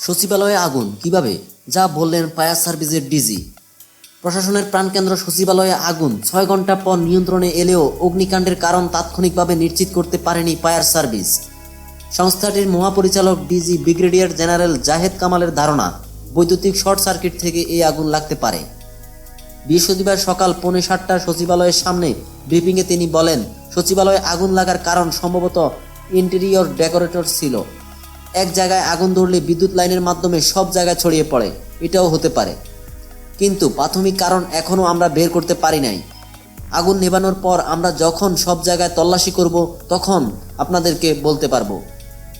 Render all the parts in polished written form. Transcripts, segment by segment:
সচিবালয়ে আগুন কিভাবে, যা বললেন ফায়ার সার্ভিসের ডিজি। প্রশাসনের প্রাণকেন্দ্র সচিবালয়ে আগুন 6 ঘন্টা পর নিয়ন্ত্রণে এলেও অগ্নিকাণ্ডের কারণ তাৎক্ষণিকভাবে নিশ্চিত করতে পারেনি ফায়ার সার্ভিস। সংস্থাটির মহাপরিচালক ডিজি ব্রিগেডিয়ার জেনারেল জাহেদ কামালের ধারণা, বৈদ্যুতিক শর্ট সার্কিট থেকে এই আগুন লাগতে পারে। বৃহস্পতিবার সকাল 6:45টায় সচিবালয়ের সামনে ব্রিফিংয়ে তিনি বলেন, সচিবালয়ে আগুন লাগার কারণ সম্ভবত ইন্টেরিয়র ডেকোরেটর ছিল। এক জায়গায় আগুন ধরলে বিদ্যুৎ লাইনের মাধ্যমে সব জায়গায় ছড়িয়ে পড়ে, এটাও হতে পারে, কিন্তু প্রাথমিক কারণ এখনও আমরা বের করতে পারি নাই। আগুন নেভানোর পর আমরা যখন সব জায়গায় তল্লাশি করব তখন আপনাদেরকে বলতে পারবো।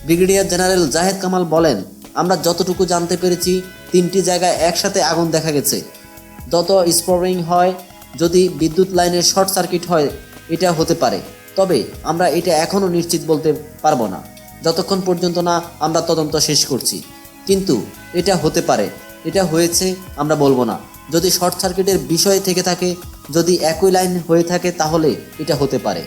ব্রিগেডিয়ার জেনারেল জাহেদ কামাল বলেন, আমরা যতটুকু জানতে পেরেছি 3টি জায়গায় একসাথে আগুন দেখা গেছে। যত স্প্রোরিং হয়, যদি বিদ্যুৎ লাইনের শর্ট সার্কিট হয় এটা হতে পারে, তবে আমরা এটা এখনও নিশ্চিত বলতে পারবো না যতক্ষণ পর্যন্ত না আমরা তদন্ত শেষ করছি। কিন্তু এটা হতে পারে, এটা হয়েছে আমরা বলবো না। যদি শর্ট সার্কিটের বিষয় থেকে থাকে, যদি একই লাইন হয়ে থাকে তাহলে এটা হতে পারে।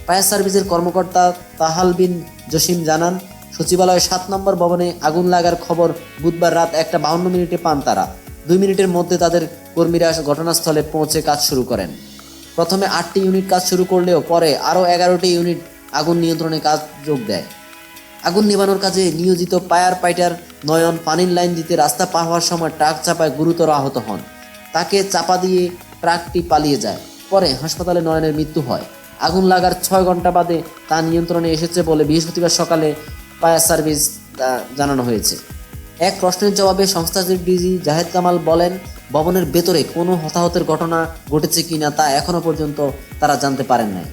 ফায়ার সার্ভিসের কর্মকর্তা তাহাল বিন জসিম জানান, সচিবালয়ের 7 নম্বর ভবনে আগুন লাগার খবর বুধবার রাত 1:52 পান তারা। 2 মিনিটের মধ্যে তাদের কর্মীরা ঘটনাস্থলে পৌঁছে কাজ শুরু করেন। প্রথমে 8টি ইউনিট কাজ শুরু করলেও পরে আরও 11টি ইউনিট আগুন নিয়ন্ত্রণে কাজ যোগ দেয়। আগুন নেভানোর কাজে নিয়োজিত ফায়ার ফাইটার নয়ন পানির লাইন দিতে রাস্তা পার হওয়ার সময় ট্রাক চাপায় গুরুতর আহত হন। তাকে চাপা দিয়ে ট্রাকটি পালিয়ে যায়। পরে হাসপাতালে নয়নের মৃত্যু হয়। আগুন লাগার 6 ঘন্টা বাদে তা নিয়ন্ত্রণে এসেছে বলে বৃহস্পতিবার সকালে ফায়ার সার্ভিস জানানো হয়েছে। এক প্রশ্নের জবাবে সংস্থাটির ডিজি জাহেদ কামাল বলেন, ভবনের ভেতরে কোনো হতাহতের ঘটনা ঘটেছে কিনা তা এখনো পর্যন্ত তারা জানতে পারেন নাই।